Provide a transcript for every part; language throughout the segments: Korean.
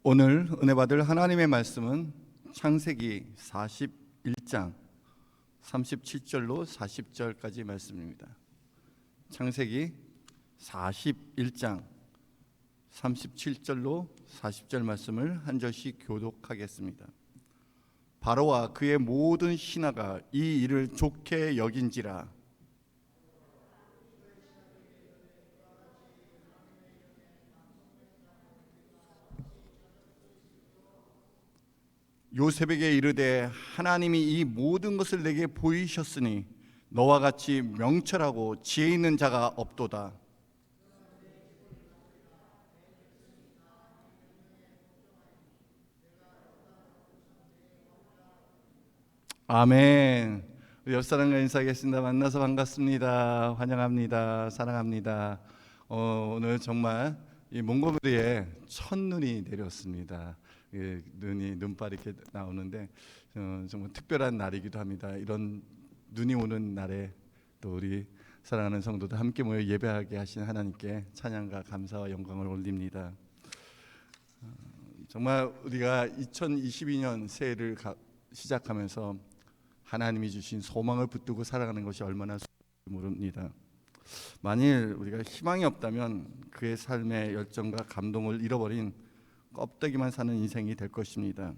오늘 은혜 받을 하나님의 말씀은 창세기 41장 37절로 40절까지 말씀입니다. 창세기 41장 37절로 40절 말씀을 한 절씩 교독하겠습니다. 바로와 그의 모든 신하가 이 일을 좋게 여긴지라. 요셉에게 이르되 하나님이 이 모든 것을 내게 보이셨으니 너와 같이 명철하고 지혜 있는 자가 없도다. 아멘. 우리 옆사람과 인사하겠습니다. 만나서 반갑습니다. 환영합니다. 사랑합니다. 오늘 정말 이 몽고메리에 첫눈이 내렸습니다. 눈발이 이렇게 나오는데 정말 특별한 날이기도 합니다. 이런 눈이 오는 날에 또 우리 사랑하는 성도들 함께 모여 예배하게 하신 하나님께 찬양과 감사와 영광을 올립니다. 정말 우리가 2022년 새해를 시작하면서 하나님이 주신 소망을 붙들고 살아가는 것이 얼마나 모릅니다. 만일 우리가 희망이 없다면 그의 삶의 열정과 감동을 잃어버린 껍데기만 사는 인생이 될 것입니다.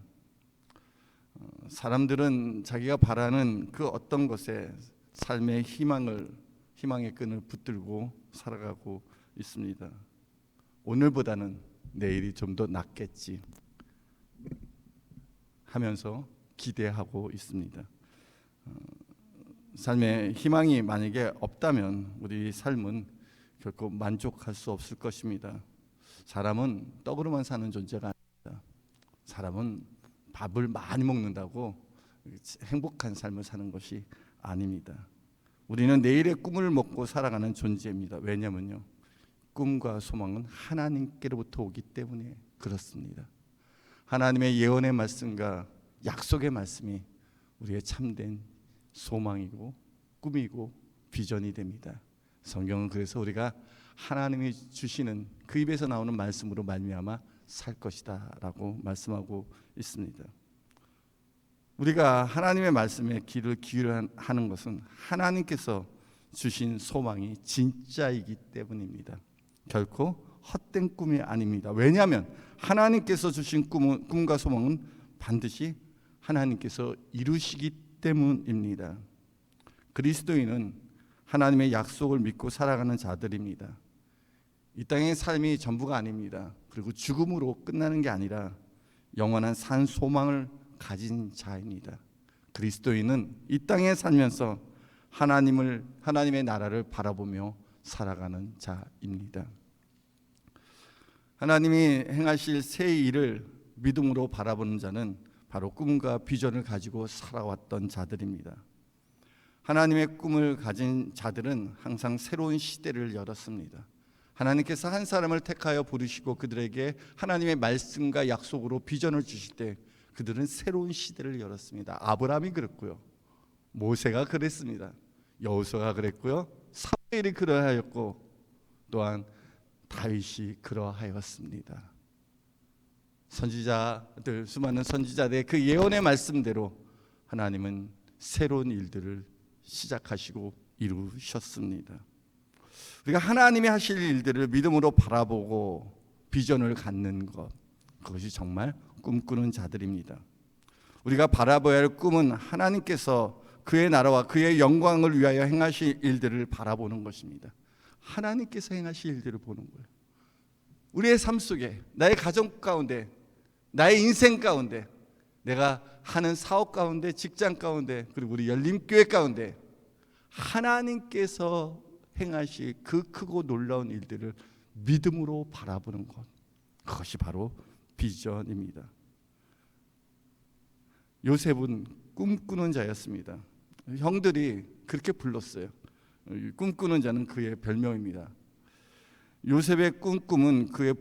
사람들은 자기가 바라는 그 어떤 것에 삶의 희망의 끈을 붙들고 살아가고 있습니다. 오늘보다는 내일이 좀 더 낫겠지 하면서 기대하고 있습니다. 삶에 희망이 만약에 없다면 우리 삶은 결코 만족할 수 없을 것입니다. 사람은 떡으로만 사는 존재가 아닙니다. 사람은 밥을 많이 먹는다고 행복한 삶을 사는 것이 아닙니다. 우리는 내일의 꿈을 먹고 살아가는 존재입니다. 왜냐면요, 꿈과 소망은 하나님께로부터 오기 때문에 그렇습니다. 하나님의 예언의 말씀과 약속의 말씀이 우리의 참된 소망이고 꿈이고 비전이 됩니다. 성경은 그래서 우리가 하나님이 주시는 그 입에서 나오는 말씀으로 말미암아 살 것이다 라고 말씀하고 있습니다. 우리가 하나님의 말씀에 귀를 기울이는 것은 하나님께서 주신 소망이 진짜이기 때문입니다. 결코 헛된 꿈이 아닙니다. 왜냐하면 하나님께서 주신 꿈과 소망은 반드시 하나님께서 이루시기 때문입니다. 그리스도인은 하나님의 약속을 믿고 살아가는 자들입니다. 이 땅의 삶이 전부가 아닙니다. 그리고 죽음으로 끝나는 게 아니라 영원한 산 소망을 가진 자입니다. 그리스도인은 이 땅에 살면서 하나님의 나라를 바라보며 살아가는 자입니다. 하나님이 행하실 새 일을 믿음으로 바라보는 자는 바로 꿈과 비전을 가지고 살아왔던 자들입니다. 하나님의 꿈을 가진 자들은 항상 새로운 시대를 열었습니다. 하나님께서 한 사람을 택하여 부르시고 그들에게 하나님의 말씀과 약속으로 비전을 주실 때 그들은 새로운 시대를 열었습니다. 아브라함이 그랬고요, 모세가 그랬습니다. 여호수아가 그랬고요, 사무엘이 그러하였고 또한 다윗이 그러하였습니다. 선지자들, 수많은 선지자들의 그 예언의 말씀대로 하나님은 새로운 일들을 시작하시고 이루셨습니다. 우리가 하나님이 하실 일들을 믿음으로 바라보고 비전을 갖는 것, 그것이 정말 꿈꾸는 자들입니다. 우리가 바라봐야 할 꿈은 하나님께서 그의 나라와 그의 영광을 위하여 행하실 일들을 바라보는 것입니다. 하나님께서 행하실 일들을 보는 거예요. 우리의 삶 속에, 나의 가정 가운데, 나의 인생 가운데, 내가 하는 사업 가운데, 직장 가운데, 그리고 우리 열림교회 가운데 하나님께서 행하실 그 크고 놀라운 일들을 믿음으로 바라보는 것, 그것이 바로 비전입니다. 요셉은 꿈꾸는 자였습니다. 형들이 그렇게 불렀어요. 꿈꾸는 자는 그의 별명입니다. 요셉의 꿈꿈은 그의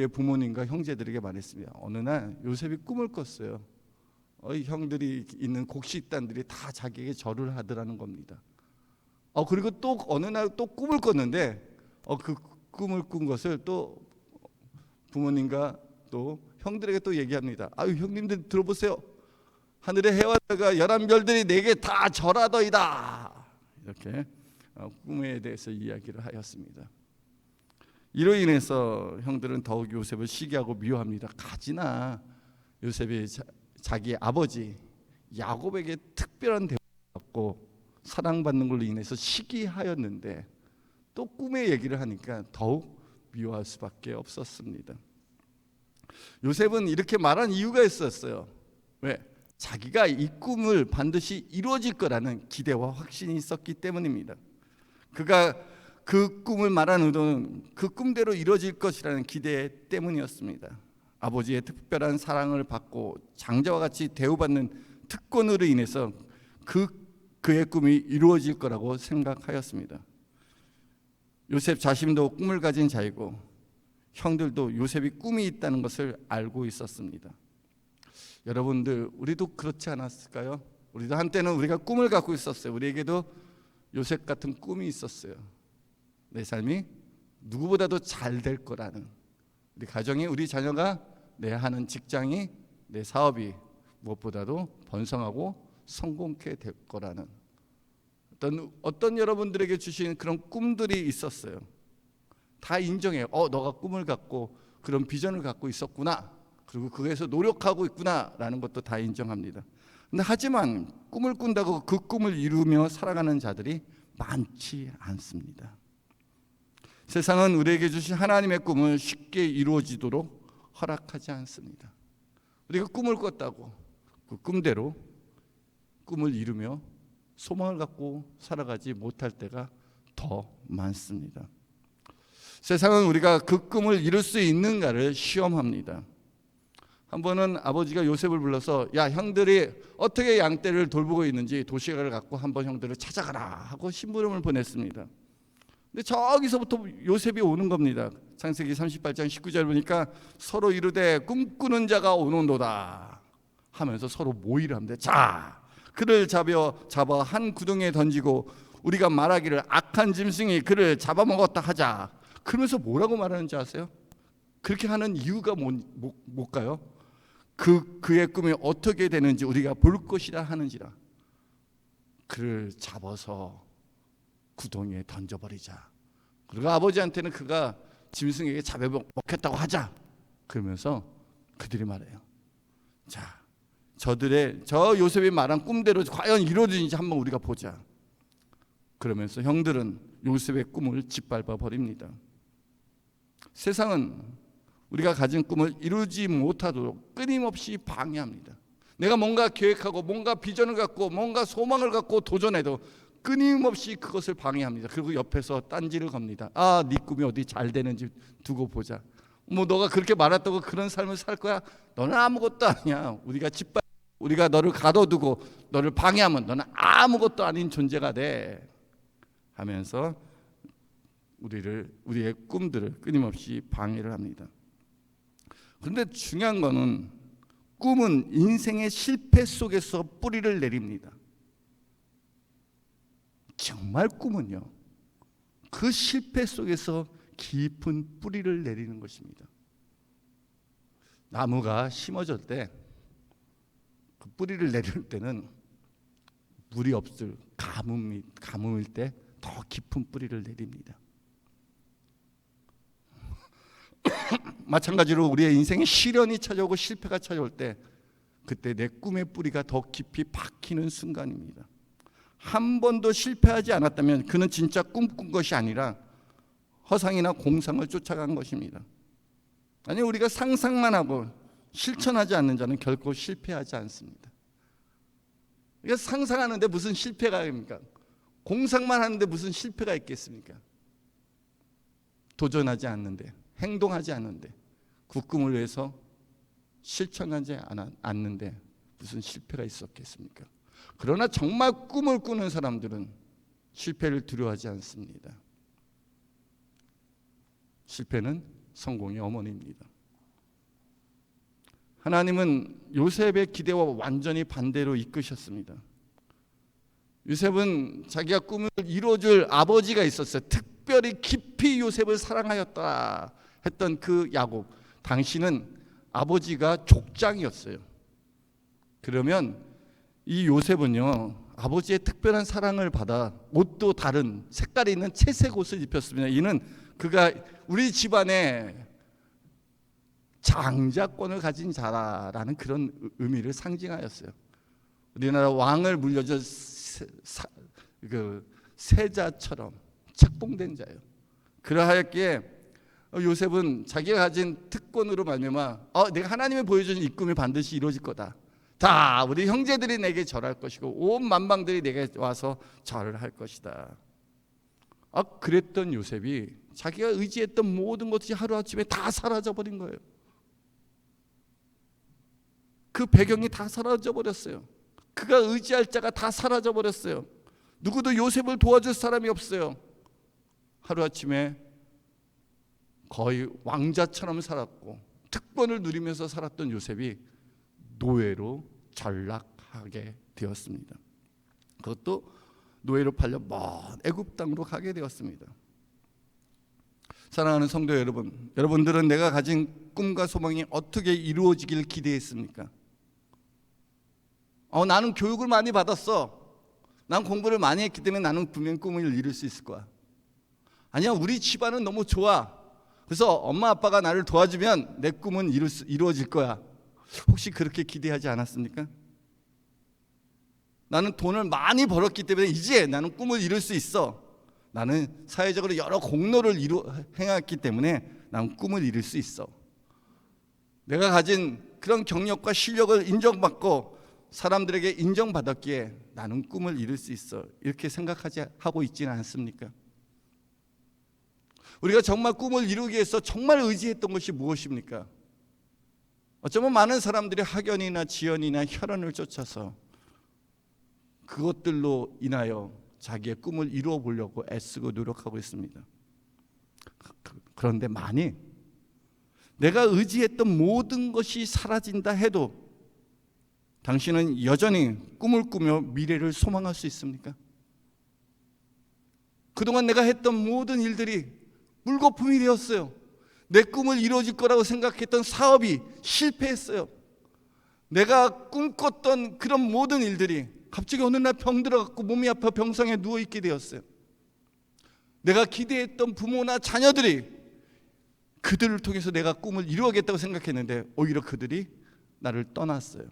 부모님과 형제들에게 말했습니다. 어느 날 요셉이 꿈을 꿨어요. 형들이 있는 곡식단들이 다 자기에게 절을 하더라는 겁니다. 그리고 또 어느 날 또 꿈을 꿨는데 그 꿈을 꾼 것을 또 부모님과 또 형들에게 또 얘기합니다. 아유 형님들 들어보세요. 하늘의 해와 달과 11별들이 내게 다 절하더이다. 이렇게 꿈에 대해서 이야기를 하였습니다. 이로 인해서 형들은 더욱 요셉을 시기하고 미워합니다. 가지나 요셉이 자기 아버지 야곱에게 특별한 대우를 받고 사랑받는 걸로 인해서 시기하였는데 또 꿈의 얘기를 하니까 더욱 미워할 수밖에 없었습니다. 요셉은 이렇게 말한 이유가 있었어요. 왜? 자기가 이 꿈을 반드시 이루어질 거라는 기대와 확신이 있었기 때문입니다. 그가 그 꿈을 말한 의도는 그 꿈대로 이루어질 것이라는 기대 때문이었습니다. 아버지의 특별한 사랑을 받고 장자와 같이 대우받는 특권으로 인해서 그의 꿈이 이루어질 거라고 생각하였습니다. 요셉 자신도 꿈을 가진 자이고 형들도 요셉이 꿈이 있다는 것을 알고 있었습니다. 여러분들 우리도 그렇지 않았을까요? 우리도 한때는 우리가 꿈을 갖고 있었어요. 우리에게도 요셉 같은 꿈이 있었어요. 내 삶이 누구보다도 잘 될 거라는, 우리 가정이, 우리 자녀가, 내 하는 직장이, 내 사업이 무엇보다도 번성하고 성공케 될 거라는 어떤 여러분들에게 주신 그런 꿈들이 있었어요. 다 인정해요. 너가 꿈을 갖고 그런 비전을 갖고 있었구나. 그리고 그에서 노력하고 있구나라는 것도 다 인정합니다. 근데 하지만 꿈을 꾼다고 그 꿈을 이루며 살아가는 자들이 많지 않습니다. 세상은 우리에게 주신 하나님의 꿈을 쉽게 이루어지도록 허락하지 않습니다. 우리가 꿈을 꿨다고 그 꿈대로 꿈을 이루며 소망을 갖고 살아가지 못할 때가 더 많습니다. 세상은 우리가 그 꿈을 이룰 수 있는가를 시험합니다. 한 번은 아버지가 요셉을 불러서 야 형들이 어떻게 양떼를 돌보고 있는지 도시락을 갖고 한번 형들을 찾아가라 하고 심부름을 보냈습니다. 근데 저기서부터 요셉이 오는 겁니다. 창세기 38장 19절 보니까 서로 이르되 꿈꾸는 자가 오는도다 하면서 서로 모의를 합니다. 자 그를 잡아 한 구덩이에 던지고 우리가 말하기를 악한 짐승이 그를 잡아먹었다 하자. 그러면서 뭐라고 말하는지 아세요? 그렇게 하는 이유가 뭘까요? 그의 꿈이 어떻게 되는지 우리가 볼 것이라 하는지라. 그를 잡아서 구덩이에 던져버리자. 그리고 아버지한테는 그가 짐승에게 잡아먹혔다고 하자. 그러면서 그들이 말해요. 자, 저 요셉이 말한 꿈대로 과연 이루어지는지 한번 우리가 보자. 그러면서 형들은 요셉의 꿈을 짓밟아 버립니다. 세상은 우리가 가진 꿈을 이루지 못하도록 끊임없이 방해합니다. 내가 뭔가 계획하고 뭔가 비전을 갖고 뭔가 소망을 갖고 도전해도 끊임없이 그것을 방해합니다. 그리고 옆에서 딴지를 겁니다. 네 꿈이 어디 잘 되는지 두고 보자. 너가 그렇게 말했다고 그런 삶을 살 거야? 너는 아무것도 아니야. 우리가 너를 가둬두고 너를 방해하면 너는 아무것도 아닌 존재가 돼 하면서 우리의 꿈들을 끊임없이 방해를 합니다. 그런데 중요한 거는 꿈은 인생의 실패 속에서 뿌리를 내립니다. 정말 꿈은요, 그 실패 속에서 깊은 뿌리를 내리는 것입니다. 나무가 심어질 때 그 뿌리를 내릴 때는 물이 없을 가뭄일 때 더 깊은 뿌리를 내립니다. 마찬가지로 우리의 인생에 시련이 찾아오고 실패가 찾아올 때 그때 내 꿈의 뿌리가 더 깊이 박히는 순간입니다. 한 번도 실패하지 않았다면 그는 진짜 꿈꾼 것이 아니라 허상이나 공상을 쫓아간 것입니다. 아니 우리가 상상만 하고 실천하지 않는 자는 결코 실패하지 않습니다. 그러니까 상상하는데 무슨 실패가 있습니까? 공상만 하는데 무슨 실패가 있겠습니까? 도전하지 않는데, 행동하지 않는데, 그 꿈을 위해서 실천하지 않는데 무슨 실패가 있었겠습니까? 그러나 정말 꿈을 꾸는 사람들은 실패를 두려워하지 않습니다. 실패는 성공의 어머니입니다. 하나님은 요셉의 기대와 완전히 반대로 이끄셨습니다. 요셉은 자기가 꿈을 이루어줄 아버지가 있었어요. 특별히 깊이 요셉을 사랑하였다 했던 그 야곱, 당신은 아버지가 족장이었어요. 그러면 이 요셉은요, 아버지의 특별한 사랑을 받아 옷도 다른 색깔이 있는 채색 옷을 입혔습니다. 이는 그가 우리 집안에 장자권을 가진 자라는 그런 의미를 상징하였어요. 우리나라 왕을 물려줄 세자처럼 책봉된 자예요. 그러하였기에 요셉은 자기가 가진 특권으로 말미암아 내가 하나님이 보여준 이 꿈이 반드시 이루어질 거다. 다 우리 형제들이 내게 절할 것이고 온 만방들이 내게 와서 절을 할 것이다. 그랬던 요셉이 자기가 의지했던 모든 것이 하루아침에 다 사라져버린 거예요. 그 배경이 다 사라져버렸어요. 그가 의지할 자가 다 사라져버렸어요. 누구도 요셉을 도와줄 사람이 없어요. 하루아침에 거의 왕자처럼 살았고 특권을 누리면서 살았던 요셉이 노예로 전락하게 되었습니다. 그것도 노예로 팔려 먼 애굽 땅으로 가게 되었습니다. 사랑하는 성도 여러분, 여러분들은 내가 가진 꿈과 소망이 어떻게 이루어지길 기대했습니까? 나는 교육을 많이 받았어. 난 공부를 많이 했기 때문에 나는 분명 꿈을 이룰 수 있을 거야. 아니야, 우리 집안은 너무 좋아. 그래서 엄마 아빠가 나를 도와주면 내 꿈은 이루어질 거야. 혹시 그렇게 기대하지 않았습니까? 나는 돈을 많이 벌었기 때문에 이제 나는 꿈을 이룰 수 있어. 나는 사회적으로 여러 공로를 행했기 때문에 나는 꿈을 이룰 수 있어. 내가 가진 그런 경력과 실력을 인정받고 사람들에게 인정받았기에 나는 꿈을 이룰 수 있어. 이렇게 하고 있지는 않습니까? 우리가 정말 꿈을 이루기 위해서 정말 의지했던 것이 무엇입니까? 어쩌면 많은 사람들이 학연이나 지연이나 혈연을 쫓아서 그것들로 인하여 자기의 꿈을 이루어 보려고 애쓰고 노력하고 있습니다. 그런데 만약 내가 의지했던 모든 것이 사라진다 해도 당신은 여전히 꿈을 꾸며 미래를 소망할 수 있습니까? 그동안 내가 했던 모든 일들이 물거품이 되었어요. 내 꿈을 이루어질 거라고 생각했던 사업이 실패했어요. 내가 꿈꿨던 그런 모든 일들이 갑자기 어느 날 병들어갖고 몸이 아파 병상에 누워있게 되었어요. 내가 기대했던 부모나 자녀들이 그들을 통해서 내가 꿈을 이루어야겠다고 생각했는데 오히려 그들이 나를 떠났어요.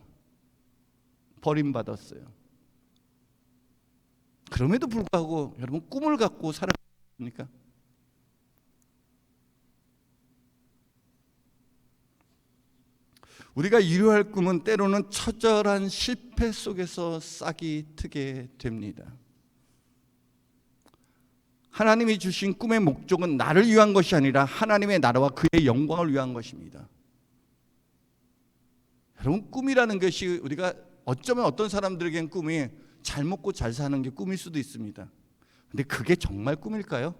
버림받았어요. 그럼에도 불구하고 여러분 꿈을 갖고 살았습니까? 우리가 이루어야 할 꿈은 때로는 처절한 실패 속에서 싹이 트게 됩니다. 하나님이 주신 꿈의 목적은 나를 위한 것이 아니라 하나님의 나라와 그의 영광을 위한 것입니다. 여러분, 꿈이라는 것이 우리가 어쩌면 어떤 사람들에게는 꿈이 잘 먹고 잘 사는 게 꿈일 수도 있습니다. 근데 그게 정말 꿈일까요?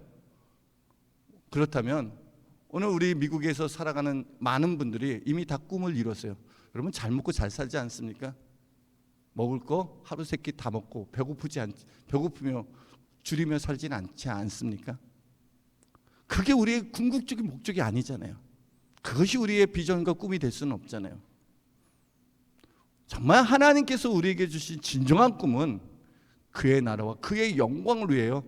그렇다면 오늘 우리 미국에서 살아가는 많은 분들이 이미 다 꿈을 이뤘어요. 여러분, 잘 먹고 잘 살지 않습니까? 먹을 거 하루 세 끼 다 먹고 배고프며 줄이며 살진 않지 않습니까? 그게 우리의 궁극적인 목적이 아니잖아요. 그것이 우리의 비전과 꿈이 될 수는 없잖아요. 정말 하나님께서 우리에게 주신 진정한 꿈은 그의 나라와 그의 영광을 위하여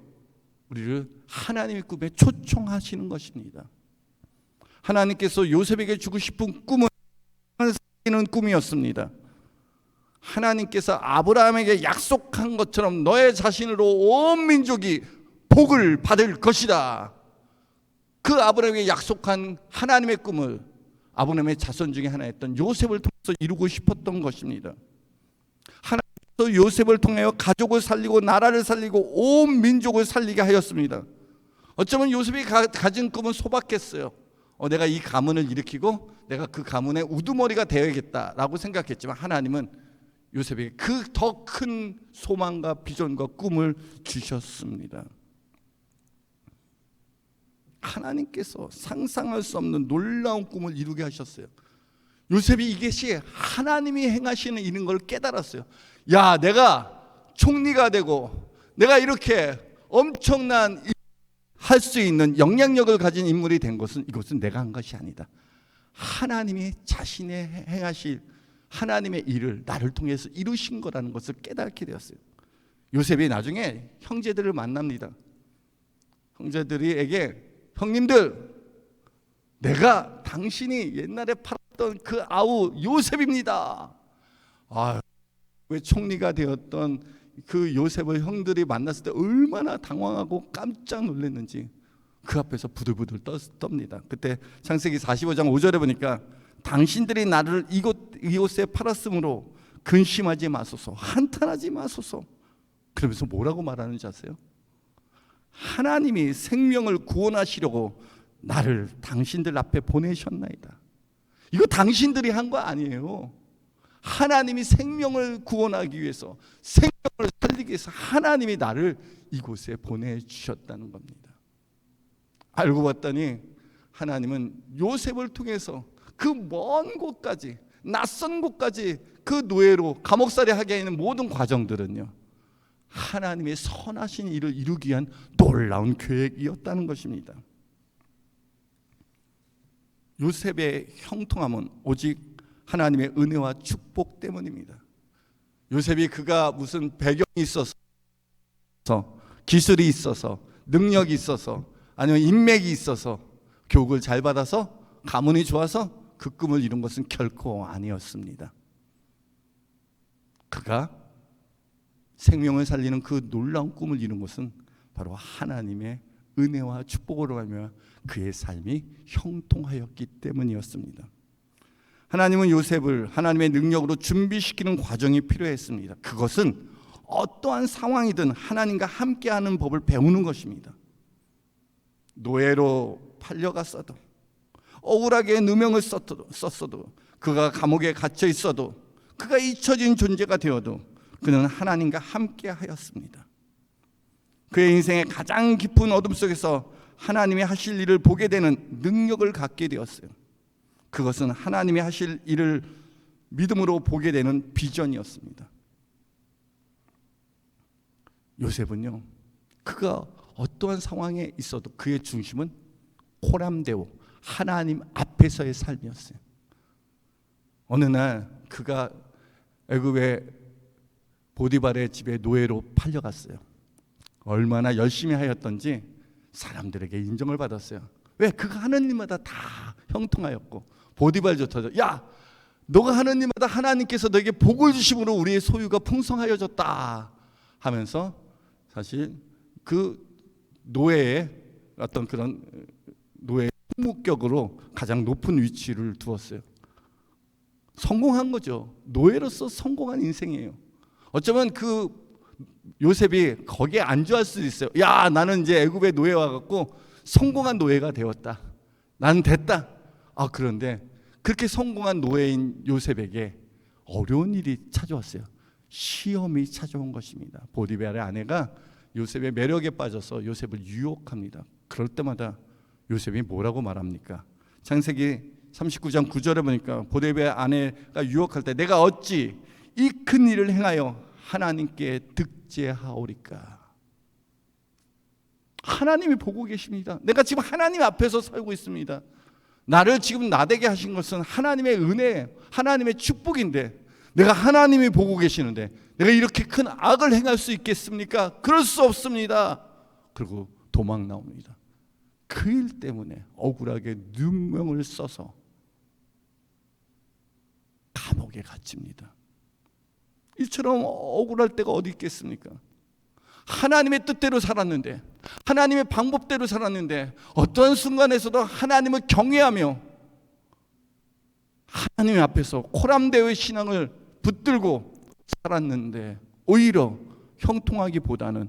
우리를 하나님의 꿈에 초청하시는 것입니다. 하나님께서 요셉에게 주고 싶은 꿈은 살리는 꿈이었습니다. 하나님께서 아브라함에게 약속한 것처럼 너의 자신으로 온 민족이 복을 받을 것이다. 그 아브라함에게 약속한 하나님의 꿈을 아브라함의 자손 중에 하나였던 요셉을 통해서 이루고 싶었던 것입니다. 하나님께서 요셉을 통하여 가족을 살리고 나라를 살리고 온 민족을 살리게 하였습니다. 어쩌면 요셉이 가진 꿈은 소박했어요. 내가 이 가문을 일으키고 내가 그 가문의 우두머리가 되어야겠다라고 생각했지만 하나님은 요셉에게 그 더 큰 소망과 비전과 꿈을 주셨습니다. 하나님께서 상상할 수 없는 놀라운 꿈을 이루게 하셨어요. 요셉이 이것이 하나님이 행하시는 일인 걸 깨달았어요. 야, 내가 총리가 되고 내가 이렇게 엄청난 할 수 있는 영향력을 가진 인물이 된 것은 이것은 내가 한 것이 아니다. 하나님이 자신의 행하실 하나님의 일을 나를 통해서 이루신 거라는 것을 깨닫게 되었어요. 요셉이 나중에 형제들을 만납니다. 형제들에게 형님들, 내가 당신이 옛날에 팔았던 그 아우 요셉입니다. 왜 총리가 되었던 그 요셉을 형들이 만났을 때 얼마나 당황하고 깜짝 놀랐는지 그 앞에서 부들부들 떱니다. 그때 창세기 45장 5절에 보니까 당신들이 나를 이곳에 팔았으므로 근심하지 마소서, 한탄하지 마소서. 그러면서 뭐라고 말하는지 아세요? 하나님이 생명을 구원하시려고 나를 당신들 앞에 보내셨나이다. 이거 당신들이 한 거 아니에요. 하나님이 생명을 구원하기 위해서, 생명을 살리기 위해서 하나님이 나를 이곳에 보내주셨다는 겁니다. 알고 봤더니 하나님은 요셉을 통해서 그 먼 곳까지, 낯선 곳까지 그 노예로 감옥살이 하게 하는 모든 과정들은요, 하나님의 선하신 일을 이루기 위한 놀라운 계획이었다는 것입니다. 요셉의 형통함은 오직 하나님의 은혜와 축복 때문입니다. 요셉이 그가 무슨 배경이 있어서, 기술이 있어서, 능력이 있어서, 아니면 인맥이 있어서, 교육을 잘 받아서, 가문이 좋아서 그 꿈을 이룬 것은 결코 아니었습니다. 그가 생명을 살리는 그 놀라운 꿈을 이룬 것은 바로 하나님의 은혜와 축복으로 하며 그의 삶이 형통하였기 때문이었습니다. 하나님은 요셉을 하나님의 능력으로 준비시키는 과정이 필요했습니다. 그것은 어떠한 상황이든 하나님과 함께하는 법을 배우는 것입니다. 노예로 팔려갔어도, 억울하게 누명을 썼어도, 그가 감옥에 갇혀 있어도, 그가 잊혀진 존재가 되어도 그는 하나님과 함께 하였습니다. 그의 인생의 가장 깊은 어둠 속에서 하나님이 하실 일을 보게 되는 능력을 갖게 되었어요. 그것은 하나님이 하실 일을 믿음으로 보게 되는 비전이었습니다. 요셉은요, 그가 어떠한 상황에 있어도 그의 중심은 호람대오, 하나님 앞에서의 삶이었어요. 어느 날 그가 애굽의 보디발의 집에 노예로 팔려갔어요. 얼마나 열심히 하였던지 사람들에게 인정을 받았어요. 왜? 그가 하는 일마다 다 형통하였고, 보디발조차도 야, 너가 하는 일마다 하나님께서 너에게 복을 주심으로 우리의 소유가 풍성하여졌다 하면서 사실 그 노예의 어떤 그런 노예 총무격으로 가장 높은 위치를 두었어요. 성공한 거죠. 노예로서 성공한 인생이에요. 어쩌면 그 요셉이 거기에 안주할 수도 있어요. 야, 나는 이제 애굽의 노예 와갖고 성공한 노예가 되었다. 나는 됐다. 그런데 그렇게 성공한 노예인 요셉에게 어려운 일이 찾아왔어요. 시험이 찾아온 것입니다. 보디발의 아내가 요셉의 매력에 빠져서 요셉을 유혹합니다. 그럴 때마다 요셉이 뭐라고 말합니까? 창세기 39장 9절에 보니까 보디발의 아내가 유혹할 때 내가 어찌 이 큰 일을 행하여 하나님께 득제하오리까? 하나님이 보고 계십니다. 내가 지금 하나님 앞에서 살고 있습니다. 나를 지금 나되게 하신 것은 하나님의 은혜, 하나님의 축복인데 내가 하나님이 보고 계시는데 내가 이렇게 큰 악을 행할 수 있겠습니까? 그럴 수 없습니다. 그리고 도망 나옵니다. 그 일 때문에 억울하게 누명을 써서 감옥에 갇힙니다. 이처럼 억울할 때가 어디 있겠습니까? 하나님의 뜻대로 살았는데, 하나님의 방법대로 살았는데, 어떠한 순간에서도 하나님을 경외하며 하나님 앞에서 코람대오의 신앙을 붙들고 살았는데 오히려 형통하기보다는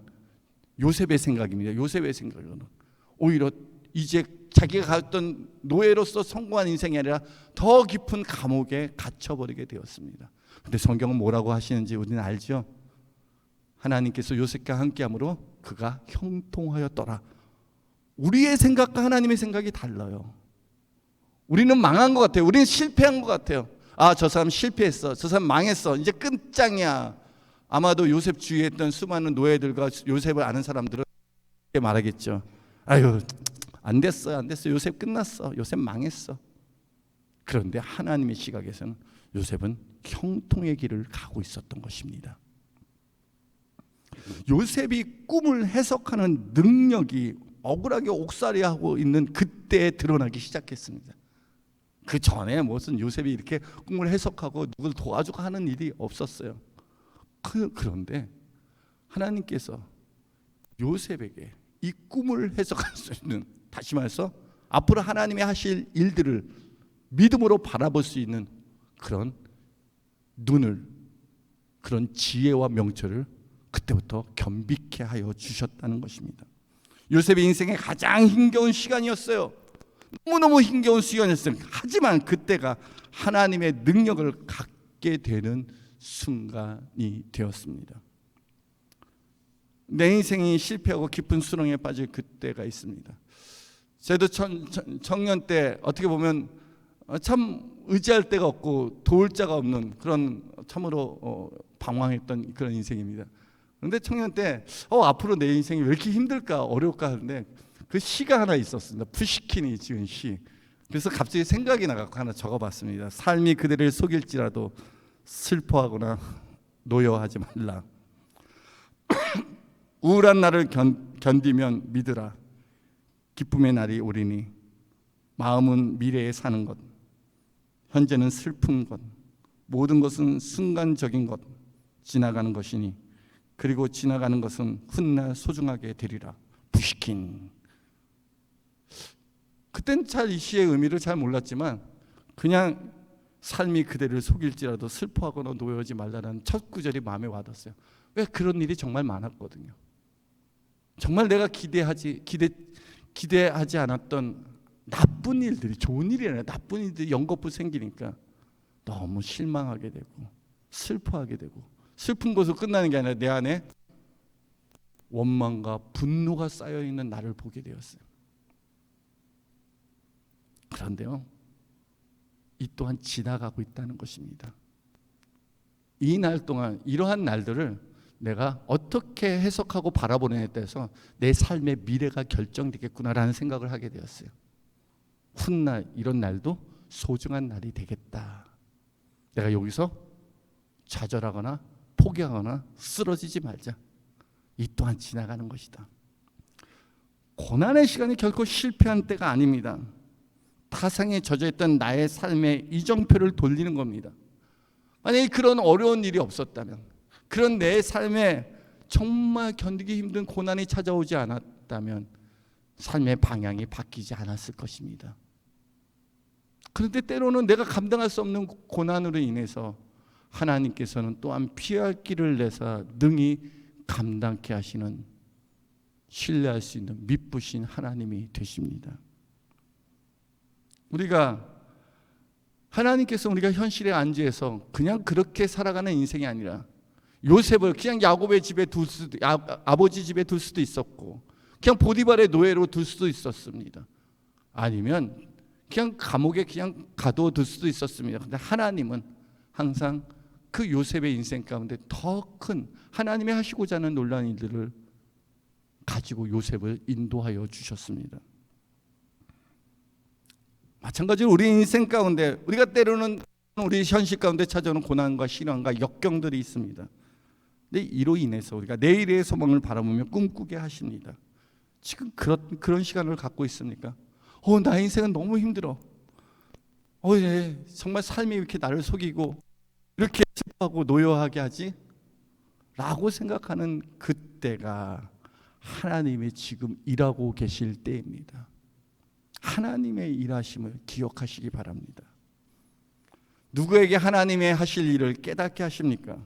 요셉의 생각입니다. 요셉의 생각은 오히려 이제 자기가 가졌던 노예로서 성공한 인생이 아니라 더 깊은 감옥에 갇혀버리게 되었습니다. 근데 성경은 뭐라고 하시는지 우리는 알죠? 하나님께서 요셉과 함께함으로 그가 형통하였더라. 우리의 생각과 하나님의 생각이 달라요. 우리는 망한 것 같아요. 우리는 실패한 것 같아요. 저 사람 실패했어. 저 사람 망했어. 이제 끝장이야. 아마도 요셉 주위에 있던 수많은 노예들과 요셉을 아는 사람들은 이렇게 말하겠죠. 아유, 안 됐어. 요셉 끝났어. 요셉 망했어. 그런데 하나님의 시각에서는 요셉은 형통의 길을 가고 있었던 것입니다. 요셉이 꿈을 해석하는 능력이 억울하게 옥살이하고 있는 그때에 드러나기 시작했습니다. 그 전에 무슨 요셉이 이렇게 꿈을 해석하고 누굴 도와주고 하는 일이 없었어요. 그런데 하나님께서 요셉에게 이 꿈을 해석할 수 있는, 다시 말해서 앞으로 하나님이 하실 일들을 믿음으로 바라볼 수 있는 그런 눈을, 그런 지혜와 명철을 그때부터 겸비케 하여 주셨다는 것입니다. 요셉의 인생의 가장 힘겨운 시간이었어요. 너무너무 힘겨운 시간이었어요. 하지만 그때가 하나님의 능력을 갖게 되는 순간이 되었습니다. 내 인생이 실패하고 깊은 수렁에 빠질 그때가 있습니다. 저도 청년 때 어떻게 보면 참 의지할 데가 없고 도울 자가 없는 그런 참으로 방황했던 그런 인생입니다. 그런데 청년 때 앞으로 내 인생이 왜 이렇게 힘들까 어려울까 하는데 그 시가 하나 있었습니다. 푸시킨이 지은 시. 그래서 갑자기 생각이 나갖고 하나 적어봤습니다. 삶이 그대를 속일지라도 슬퍼하거나 노여워하지 말라. 우울한 날을 견디면 믿으라. 기쁨의 날이 오리니 마음은 미래에 사는 것, 현재는 슬픈 것, 모든 것은 순간적인 것, 지나가는 것이니 그리고 지나가는 것은 훗날 소중하게 되리라. 푸시킨. 그땐 잘 이 시의 의미를 잘 몰랐지만 그냥 삶이 그대를 속일지라도 슬퍼하거나 노여워하지 말라는 첫 구절이 마음에 와닿았어요. 왜 그런 일이 정말 많았거든요. 정말 내가 기대하지 않았던 나쁜 일들이, 좋은 일이 아니라 나쁜 일들이 연거푸 생기니까 너무 실망하게 되고 슬퍼하게 되고, 슬픈 것으로 끝나는 게 아니라 내 안에 원망과 분노가 쌓여있는 나를 보게 되었어요. 그런데요, 이 또한 지나가고 있다는 것입니다. 이 날 동안 이러한 날들을 내가 어떻게 해석하고 바라보느냐에 따라서 내 삶의 미래가 결정되겠구나라는 생각을 하게 되었어요. 훗날 이런 날도 소중한 날이 되겠다. 내가 여기서 좌절하거나 포기하거나 쓰러지지 말자. 이 또한 지나가는 것이다. 고난의 시간이 결코 실패한 때가 아닙니다. 타상에 젖어있던 나의 삶의 이정표를 돌리는 겁니다. 만약에 그런 어려운 일이 없었다면, 그런 내 삶에 정말 견디기 힘든 고난이 찾아오지 않았다면 삶의 방향이 바뀌지 않았을 것입니다. 그런데 때로는 내가 감당할 수 없는 고난으로 인해서 하나님께서는 또한 피할 길을 내사 능히 감당케 하시는, 신뢰할 수 있는 믿부신 하나님이 되십니다. 하나님께서 우리가 현실에 안주해서 그냥 그렇게 살아가는 인생이 아니라 요셉을 그냥 야곱의 집에 둘 수도, 아버지 집에 둘 수도 있었고 그냥 보디발의 노예로 둘 수도 있었습니다. 아니면 그냥 감옥에 그냥 가둬둘 수도 있었습니다. 그런데 하나님은 항상 그 요셉의 인생 가운데 더 큰 하나님이 하시고자 하는 놀라운 일들을 가지고 요셉을 인도하여 주셨습니다. 마찬가지로 우리 인생 가운데 우리가 때로는 우리 현실 가운데 찾아오는 고난과 시련과 역경들이 있습니다. 근데 이로 인해서 우리가 내일의 소망을 바라보며 꿈꾸게 하십니다. 지금 그런 시간을 갖고 있습니까? 나의 인생은 너무 힘들어. 예, 정말 삶이 이렇게 나를 속이고 이렇게 슬퍼하고 노여하게 하지? 라고 생각하는 그때가 하나님이 지금 일하고 계실 때입니다. 하나님의 일하심을 기억하시기 바랍니다. 누구에게 하나님의 하실 일을 깨닫게 하십니까?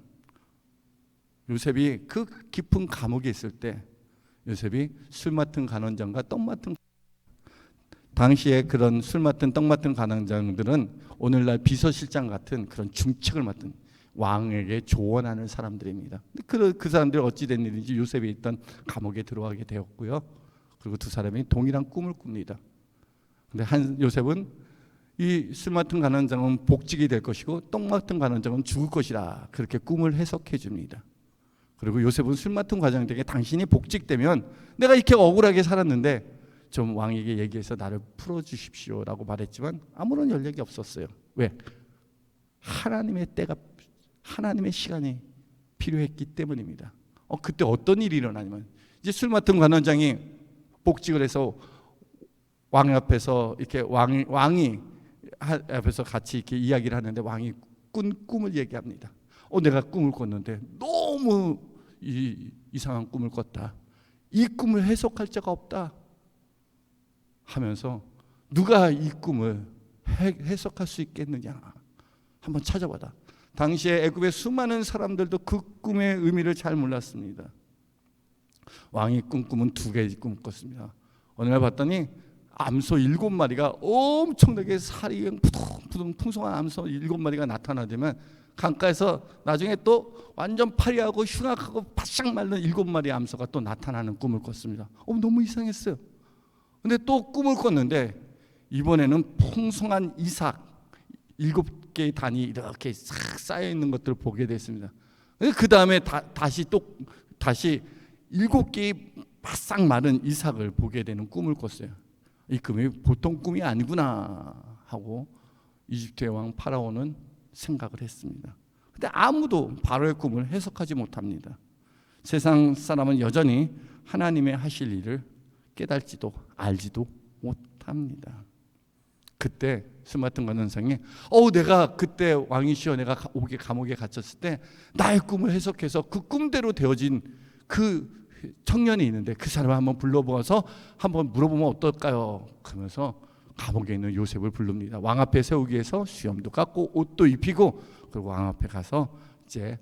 요셉이 그 깊은 감옥에 있을 때 요셉이 술 맡은 간원장과 떡 맡은, 당시에 그런 술 맡은 떡 맡은 간원장들은 오늘날 비서실장 같은 그런 중책을 맡은 왕에게 조언하는 사람들입니다. 그 사람들이 어찌 된 일인지 요셉이 있던 감옥에 들어가게 되었고요. 그리고 두 사람이 동일한 꿈을 꿉니다. 근데 요셉은 이 술 맡은 간원장은 복직이 될 것이고 떡 맡은 간원장은 죽을 것이라 그렇게 꿈을 해석해 줍니다. 그리고 요셉은 술 맡은 관장에게 당신이 복직되면 내가 이렇게 억울하게 살았는데 좀 왕에게 얘기해서 나를 풀어주십시오라고 말했지만 아무런 연락이 없었어요. 왜? 하나님의 때가, 하나님의 시간이 필요했기 때문입니다. 그때 어떤 일이 일어나냐면, 이제 술 맡은 관원장이 복직을 해서 왕 앞에서 이렇게 왕이 앞에서 같이 이렇게 이야기를 하는데, 왕이 꾼 꿈을 얘기합니다. 내가 꿈을 꿨는데 너무 이상한 꿈을 꿨다. 이 꿈을 해석할 자가 없다 하면서, 누가 이 꿈을 해석할 수 있겠느냐, 한번 찾아봐라. 당시에 애굽의 수많은 사람들도 그 꿈의 의미를 잘 몰랐습니다. 왕이 꾼 꿈은 2개의 꿈을 꿨습니다. 어느 날 봤더니 암소 7마리가 엄청나게 살이 푸둥푸둥 풍성한 암소 7마리가 나타나지만, 강가에서 나중에 또 완전 파리하고 흉악하고 바싹 마른 7마리 암소가 또 나타나는 꿈을 꿨습니다. 너무 이상했어요. 근데 또 꿈을 꿨는데, 이번에는 풍성한 이삭 7개의 단이 이렇게 싹 쌓여 있는 것들을 보게 됐습니다. 그 다음에 다시 7개의 바싹 마른 이삭을 보게 되는 꿈을 꿨어요. 이 꿈이 보통 꿈이 아니구나 하고 이집트의 왕 파라오는 생각을 했습니다. 근데 아무도 바로의 꿈을 해석하지 못합니다. 세상 사람은 여전히 하나님의 하실 일을 깨달지도 알지도 못합니다. 그때 스마트 관원상이 내가 그때 왕이시여, 내가 감옥에 갇혔을 때 나의 꿈을 해석해서 그 꿈대로 되어진 그 청년이 있는데, 그 사람을 한번 불러보아서 한번 물어보면 어떨까요? 그러면서 감옥에 있는 요셉을 부릅니다. 왕 앞에 세우기 위해서 수염도 깎고 옷도 입히고, 그리고 왕 앞에 가서 이제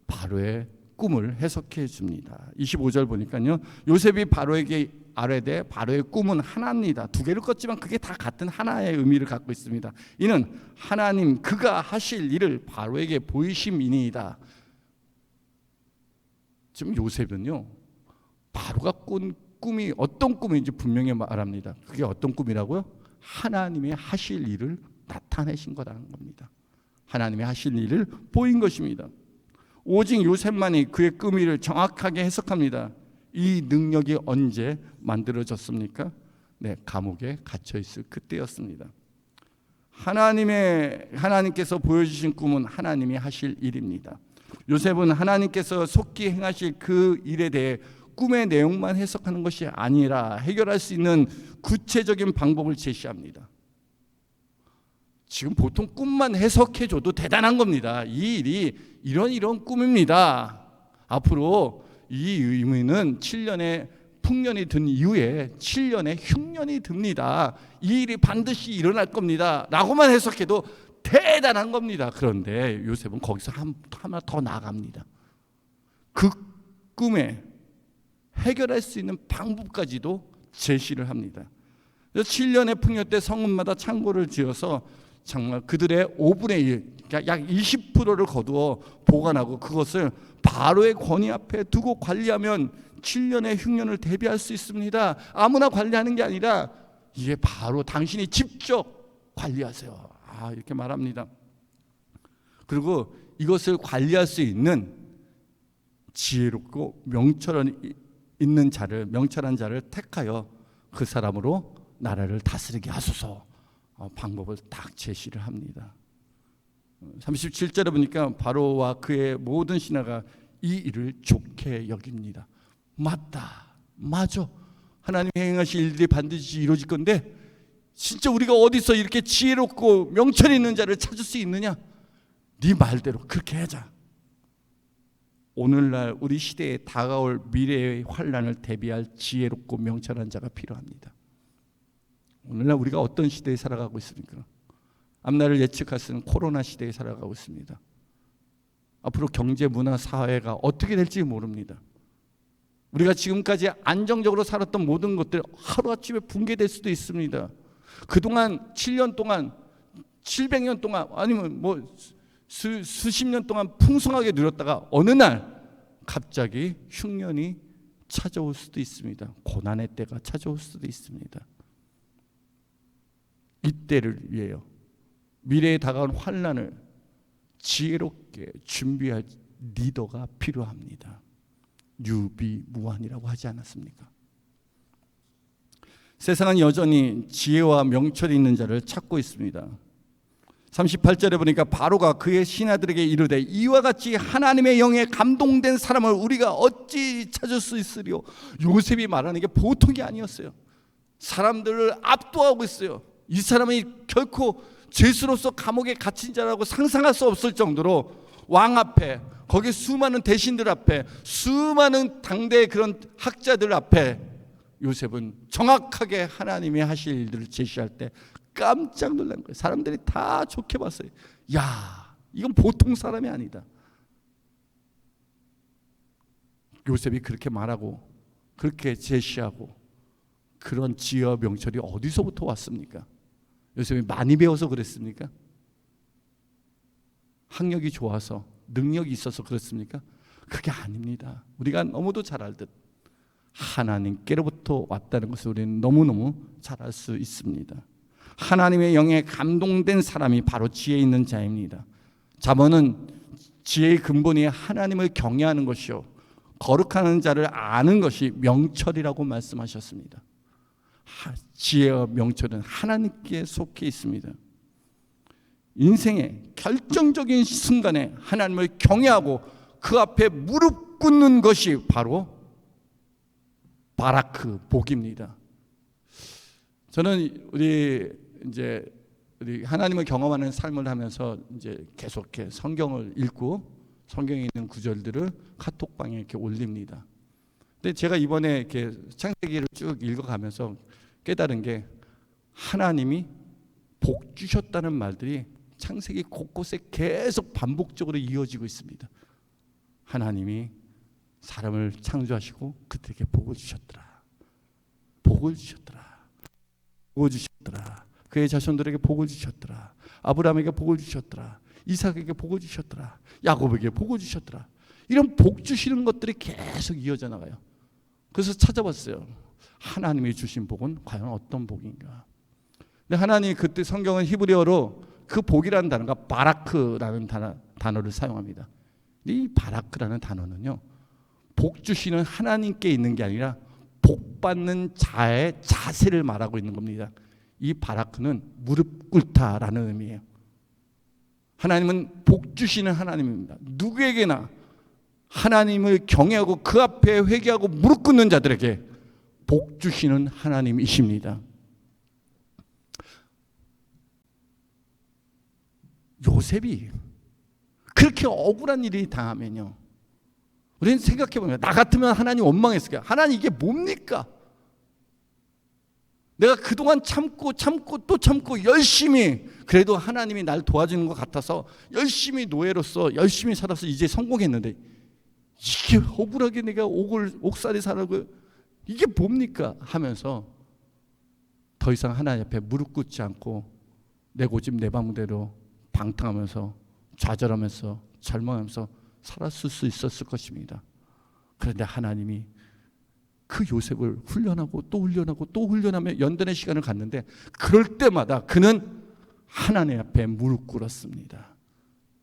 바로의 꿈을 해석해 줍니다. 25절 보니까요, 요셉이 바로에게 아뢰되 바로의 꿈은 하나입니다. 2개를 꿨지만 그게 다 같은 하나의 의미를 갖고 있습니다. 이는 하나님 그가 하실 일을 바로에게 보이심이니이다. 지금 요셉은요, 바로가 꾼 꿈이 어떤 꿈인지 분명히 말합니다. 그게 어떤 꿈이라고요? 하나님의 하실 일을 나타내신 거라는 겁니다. 하나님의 하실 일을 보인 것입니다. 오직 요셉만이 그의 꿈을 정확하게 해석합니다. 이 능력이 언제 만들어졌습니까? 감옥에 갇혀 있을 그때였습니다. 하나님께서 보여주신 꿈은 하나님이 하실 일입니다. 요셉은 하나님께서 속히 행하실 그 일에 대해 꿈의 내용만 해석하는 것이 아니라 해결할 수 있는 구체적인 방법을 제시합니다. 지금 보통 꿈만 해석해줘도 대단한 겁니다. 이 일이 이런 꿈입니다. 앞으로 이 의미는 7년의 풍년이 든 이후에 7년의 흉년이 듭니다. 이 일이 반드시 일어날 겁니다. 라고만 해석해도 대단한 겁니다. 그런데 요셉은 거기서 하나 더 나아갑니다. 그 꿈에 해결할 수 있는 방법까지도 제시를 합니다. 7년의 풍년 때 성읍마다 창고를 지어서 정말 그들의 5분의 1, 그러니까 약 20%를 거두어 보관하고 그것을 바로의 권위 앞에 두고 관리하면 7년의 흉년을 대비할 수 있습니다. 아무나 관리하는 게 아니라 이게 바로 당신이 직접 관리하세요. 이렇게 말합니다. 그리고 이것을 관리할 수 있는 지혜롭고 명철한 자를 택하여 그 사람으로 나라를 다스리게 하소서. 방법을 딱 제시를 합니다. 37절에 보니까 바로와 그의 모든 신하가 이 일을 좋게 여깁니다. 맞아. 하나님이 행하실 일들이 반드시 이루어질 건데 진짜 우리가 어디서 이렇게 지혜롭고 명철 있는 자를 찾을 수 있느냐? 네 말대로 그렇게 하자. 오늘날 우리 시대에 다가올 미래의 환란을 대비할 지혜롭고 명철한 자가 필요합니다. 오늘날 우리가 어떤 시대에 살아가고 있습니까? 앞날을 예측할 수 있는 코로나 시대에 살아가고 있습니다. 앞으로 경제, 문화, 사회가 어떻게 될지 모릅니다. 우리가 지금까지 안정적으로 살았던 모든 것들 하루아침에 붕괴될 수도 있습니다. 그동안 7년 동안 700년 동안 아니면 수십 년 동안 풍성하게 누렸다가 어느 날 갑자기 흉년이 찾아올 수도 있습니다. 고난의 때가 찾아올 수도 있습니다. 이때를 위해요. 미래에 다가올 환난을 지혜롭게 준비할 리더가 필요합니다. 유비무환이라고 하지 않았습니까? 세상은 여전히 지혜와 명철이 있는 자를 찾고 있습니다. 38절에 보니까 바로가 그의 신하들에게 이르되 이와 같이 하나님의 영에 감동된 사람을 우리가 어찌 찾을 수 있으리요. 요셉이 말하는 게 보통이 아니었어요. 사람들을 압도하고 있어요. 이 사람이 결코 죄수로서 감옥에 갇힌 자라고 상상할 수 없을 정도로 왕 앞에, 거기 수많은 대신들 앞에, 수많은 당대의 그런 학자들 앞에 요셉은 정확하게 하나님이 하실 일들을 제시할 때 깜짝 놀란 거예요. 사람들이 다 좋게 봤어요. 야, 이건 보통 사람이 아니다. 요셉이 그렇게 말하고 그렇게 제시하고 그런 지혜와 명철이 어디서부터 왔습니까? 요셉이 많이 배워서 그랬습니까? 학력이 좋아서, 능력이 있어서 그렇습니까? 그게 아닙니다. 우리가 너무도 잘 알듯 하나님께로부터 왔다는 것을 우리는 너무너무 잘 알 수 있습니다. 하나님의 영에 감동된 사람이 바로 지혜 있는 자입니다. 잠언은 지혜의 근본이 하나님을 경외하는 것이요 거룩한 자를 아는 것이 명철이라고 말씀하셨습니다. 지혜와 명철은 하나님께 속해 있습니다. 인생의 결정적인 순간에 하나님을 경외하고 그 앞에 무릎 꿇는 것이 바로 바라크 복입니다. 저는 우리 하나님을 경험하는 삶을 하면서 이제 계속해 성경을 읽고 성경에 있는 구절들을 카톡방에 이렇게 올립니다. 근데 제가 이번에 이렇게 창세기를 쭉 읽어가면서 깨달은 게 하나님이 복 주셨다는 말들이 창세기 곳곳에 계속 반복적으로 이어지고 있습니다. 하나님이 사람을 창조하시고 그들에게 복을 주셨더라. 복을 주셨더라. 복을 주셨더라. 그의 자손들에게 복을 주셨더라. 아브라함에게 복을 주셨더라. 이삭에게 복을 주셨더라. 야곱에게 복을 주셨더라. 이런 복 주시는 것들이 계속 이어져 나가요. 그래서 찾아봤어요. 하나님이 주신 복은 과연 어떤 복인가? 근데 하나님이 그때 성경은 히브리어로 그 복이라는 단어가 바라크라는 단어를 사용합니다. 이 바라크라는 단어는요, 복 주시는 하나님께 있는 게 아니라 복 받는 자의 자세를 말하고 있는 겁니다. 이 바라크는 무릎 꿇다라는 의미예요. 하나님은 복 주시는 하나님입니다. 누구에게나 하나님을 경외하고 그 앞에 회개하고 무릎 꿇는 자들에게 복 주시는 하나님이십니다. 요셉이 그렇게 억울한 일이 당하면요, 우리는 생각해보면 나 같으면 하나님 원망했을 거야. 하나님 이게 뭡니까? 내가 그동안 참고 또 참고 열심히, 그래도 하나님이 날 도와주는 것 같아서 열심히 노예로서 열심히 살아서 이제 성공했는데 이게 억울하게 내가 옥살이 살아고 이게 뭡니까? 하면서 더 이상 하나님 앞에 무릎 꿇지 않고 내 고집 내 방대로 방탕하면서 좌절하면서 절망하면서 살았을 수 있었을 것입니다. 그런데 하나님이 그 요셉을 훈련하고 또 훈련하고 또 훈련하며 연단의 시간을 갖는데, 그럴 때마다 그는 하나님 앞에 무릎 꿇었습니다.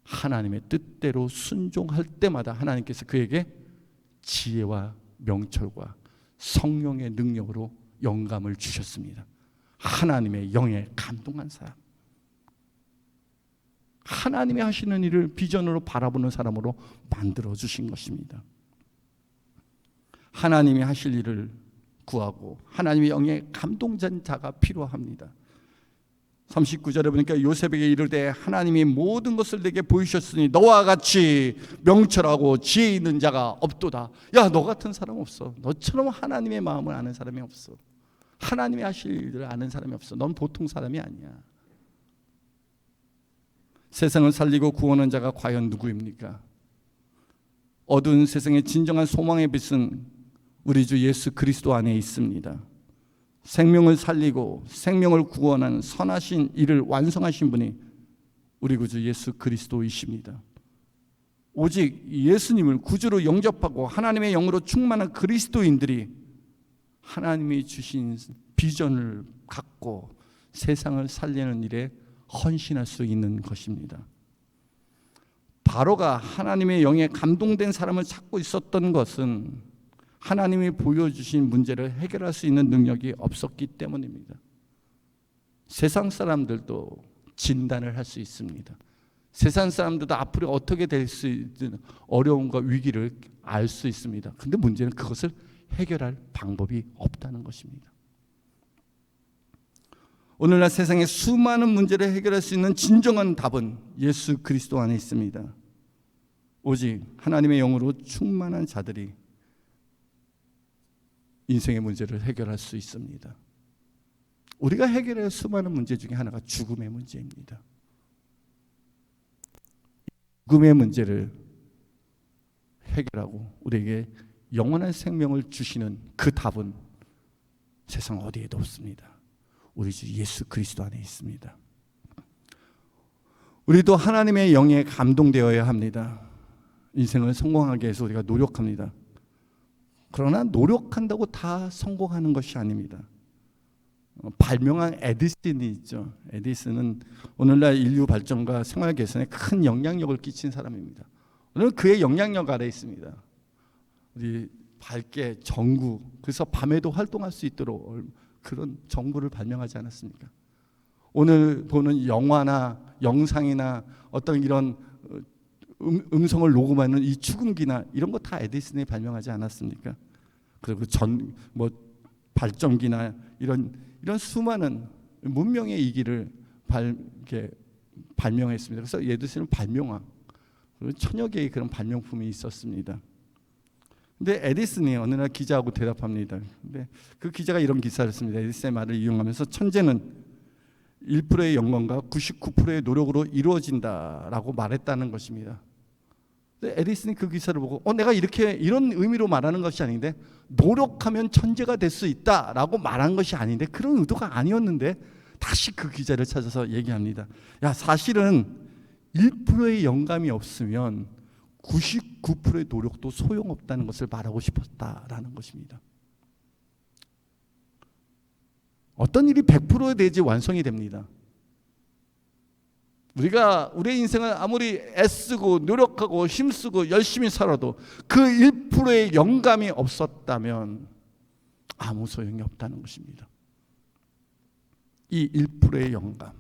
하나님의 뜻대로 순종할 때마다 하나님께서 그에게 지혜와 명철과 성령의 능력으로 영감을 주셨습니다. 하나님의 영에 감동한 사람, 하나님이 하시는 일을 비전으로 바라보는 사람으로 만들어 주신 것입니다. 하나님이 하실 일을 구하고 하나님의 영에 감동된 자가 필요합니다. 39절에 보니까 요셉에게 이르되 하나님이 모든 것을 내게 보이셨으니 너와 같이 명철하고 지혜 있는 자가 없도다. 야, 너 같은 사람 없어. 너처럼 하나님의 마음을 아는 사람이 없어. 하나님이 하실 일을 아는 사람이 없어. 넌 보통 사람이 아니야. 세상을 살리고 구원한 자가 과연 누구입니까? 어두운 세상의 진정한 소망의 빛은 우리 주 예수 그리스도 안에 있습니다. 생명을 살리고 생명을 구원하는 선하신 일을 완성하신 분이 우리 구주 예수 그리스도이십니다. 오직 예수님을 구주로 영접하고 하나님의 영으로 충만한 그리스도인들이 하나님이 주신 비전을 갖고 세상을 살리는 일에 헌신할 수 있는 것입니다. 바로가 하나님의 영에 감동된 사람을 찾고 있었던 것은 하나님이 보여주신 문제를 해결할 수 있는 능력이 없었기 때문입니다. 세상 사람들도 진단을 할 수 있습니다. 세상 사람들도 앞으로 어떻게 될 수 있는 어려움과 위기를 알 수 있습니다. 근데 문제는 그것을 해결할 방법이 없다는 것입니다. 오늘날 세상의 수많은 문제를 해결할 수 있는 진정한 답은 예수 그리스도 안에 있습니다. 오직 하나님의 영으로 충만한 자들이 인생의 문제를 해결할 수 있습니다. 우리가 해결할 수많은 문제 중에 하나가 죽음의 문제입니다. 죽음의 문제를 해결하고 우리에게 영원한 생명을 주시는 그 답은 세상 어디에도 없습니다. 우리 주 예수 그리스도 안에 있습니다. 우리도 하나님의 영에 감동되어야 합니다. 인생을 성공하기 위해서 우리가 노력합니다. 그러나 노력한다고 다 성공하는 것이 아닙니다. 발명한 에디슨이 있죠. 에디슨은 오늘날 인류 발전과 생활 개선에 큰 영향력을 끼친 사람입니다. 오늘 그의 영향력 아래 있습니다. 우리 밝게 전구, 그래서 밤에도 활동할 수 있도록 그런 전구를 발명하지 않았습니까? 오늘 보는 영화나 영상이나 어떤 이런 음성을 녹음하는 이 축음기나 이런 거 다 에디슨이 발명하지 않았습니까? 그리고 발전기나 이런 수많은 문명의 이기를 발명했습니다. 그래서 에디슨은 발명왕, 그리고 천여 개의 그런 발명품이 있었습니다. 근데 에디슨이 어느 날 기자하고 대답합니다. 근데 그 기자가 이런 기사를 씁니다. 에디슨의 말을 이용하면서 천재는 1%의 영광과 99%의 노력으로 이루어진다라고 말했다는 것입니다. 에디슨이 그 기사를 보고 내가 이런 의미로 말하는 것이 아닌데 노력하면 천재가 될 수 있다라고 말한 것이 아닌데 그런 의도가 아니었는데 다시 그 기자를 찾아서 얘기합니다. 야, 사실은 1%의 영감이 없으면 99%의 노력도 소용없다는 것을 말하고 싶었다라는 것입니다. 어떤 일이 100% 돼야지 완성이 됩니다. 우리가 우리의 인생을 아무리 애쓰고 노력하고 힘쓰고 열심히 살아도 그 1%의 영감이 없었다면 아무 소용이 없다는 것입니다. 이 1%의 영감,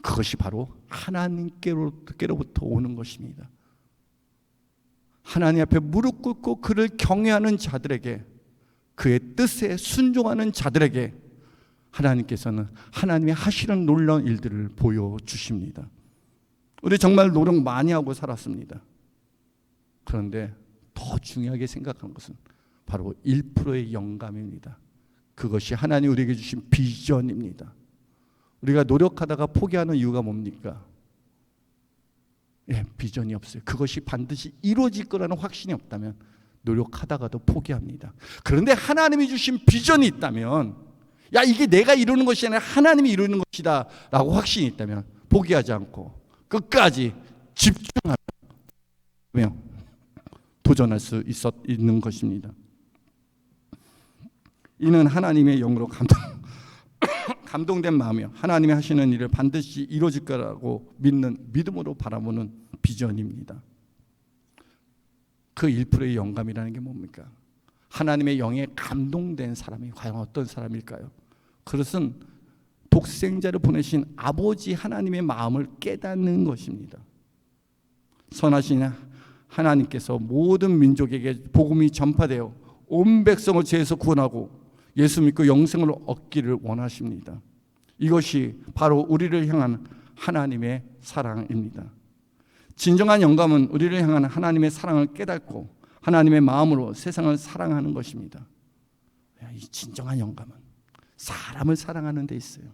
그것이 바로 하나님께로부터 오는 것입니다. 하나님 앞에 무릎 꿇고 그를 경외하는 자들에게, 그의 뜻에 순종하는 자들에게 하나님께서는 하나님이 하시는 놀라운 일들을 보여주십니다. 우리 정말 노력 많이 하고 살았습니다. 그런데 더 중요하게 생각하는 것은 바로 1%의 영감입니다. 그것이 하나님 우리에게 주신 비전입니다. 우리가 노력하다가 포기하는 이유가 뭡니까? 비전이 없어요. 그것이 반드시 이루어질 거라는 확신이 없다면 노력하다가도 포기합니다. 그런데 하나님이 주신 비전이 있다면, 이게 내가 이루는 것이 아니라 하나님이 이루는 것이다 라고 확신이 있다면 포기하지 않고 끝까지 집중하며 도전할 수 있는 것입니다. 이는 하나님의 영으로 감동된 마음이요, 하나님이 하시는 일을 반드시 이루어질 거라고 믿음으로 바라보는 비전입니다. 그 1%의 영감이라는 게 뭡니까? 하나님의 영에 감동된 사람이 과연 어떤 사람일까요? 그것은 독생자를 보내신 아버지 하나님의 마음을 깨닫는 것입니다. 선하신 하나님께서 모든 민족에게 복음이 전파되어 온 백성을 죄에서 구원하고 예수 믿고 영생을 얻기를 원하십니다. 이것이 바로 우리를 향한 하나님의 사랑입니다. 진정한 영감은 우리를 향한 하나님의 사랑을 깨닫고 하나님의 마음으로 세상을 사랑하는 것입니다. 이 진정한 영감은 사람을 사랑하는 데 있어요.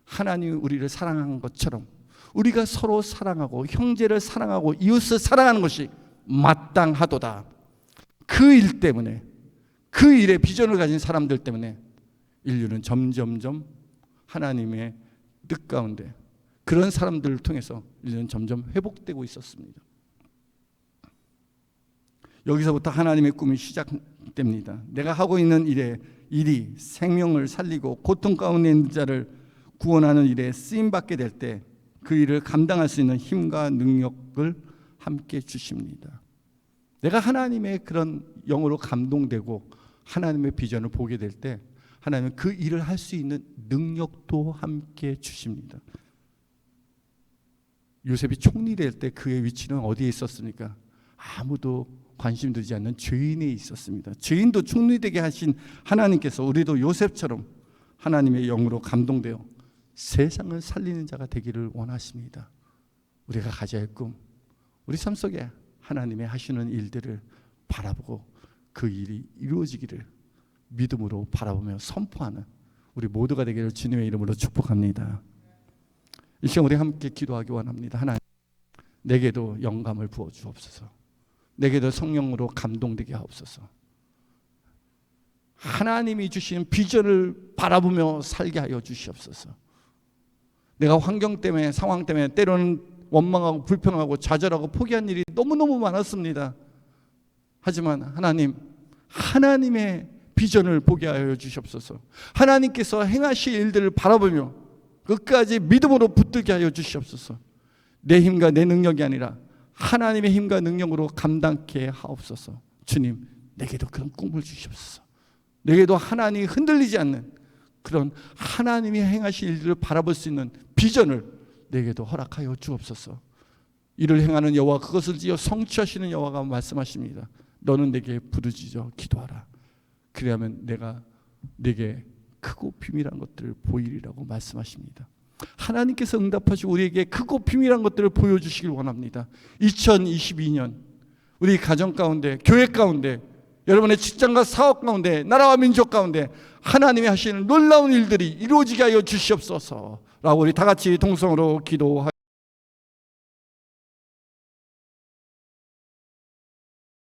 하나님이 우리를 사랑한 것처럼 우리가 서로 사랑하고 형제를 사랑하고 이웃을 사랑하는 것이 마땅하도다. 그 일 때문에, 그 일에 비전을 가진 사람들 때문에 인류는 점점점 하나님의 뜻 가운데, 그런 사람들을 통해서 인류는 점점 회복되고 있었습니다. 여기서부터 하나님의 꿈이 시작됩니다. 내가 하고 있는 일이 생명을 살리고 고통 가운데 있는 자를 구원하는 일에 쓰임받게 될 때 그 일을 감당할 수 있는 힘과 능력을 함께 주십니다. 내가 하나님의 그런 영으로 감동되고 하나님의 비전을 보게 될 때 하나님은 그 일을 할 수 있는 능력도 함께 주십니다. 요셉이 총리 될 때 그의 위치는 어디에 있었습니까? 아무도 관심 두지 않는 죄인에 있었습니다. 죄인도 총리되게 하신 하나님께서 우리도 요셉처럼 하나님의 영으로 감동되어 세상을 살리는 자가 되기를 원하십니다. 우리가 가져야 할 꿈, 우리 삶 속에 하나님의 하시는 일들을 바라보고 그 일이 이루어지기를 믿음으로 바라보며 선포하는 우리 모두가 되기를 주님의 이름으로 축복합니다. 이 시간 우리 함께 기도하기 원합니다. 하나님, 내게도 영감을 부어 주옵소서. 내게도 성령으로 감동되게 하옵소서. 하나님이 주신 비전을 바라보며 살게 하여 주시옵소서. 내가 환경 때문에, 상황 때문에 때로는 원망하고 불평하고 좌절하고 포기한 일이 너무너무 많았습니다. 하지만 하나님, 하나님의 비전을 보게 하여 주시옵소서. 하나님께서 행하실 일들을 바라보며 끝까지 믿음으로 붙들게 하여 주시옵소서. 내 힘과 내 능력이 아니라 하나님의 힘과 능력으로 감당케 하옵소서. 주님, 내게도 그런 꿈을 주시옵소서. 내게도 하나님이 흔들리지 않는 그런 하나님이 행하실 일들을 바라볼 수 있는 비전을 내게도 허락하여 주옵소서. 이를 행하는 여호와, 그것을 지어 성취하시는 여호와가 말씀하십니다. 너는 내게 부르짖어 기도하라. 그래야만 내가 내게 크고 비밀한 것들을 보이리라고 말씀하십니다. 하나님께서 응답하시고 우리에게 크고 비밀한 것들을 보여주시길 원합니다. 2022년 우리 가정 가운데, 교회 가운데, 여러분의 직장과 사업 가운데, 나라와 민족 가운데 하나님이 하시는 놀라운 일들이 이루어지게 하여 주시옵소서 라고 우리 다 같이 동성으로 기도하겠습니다.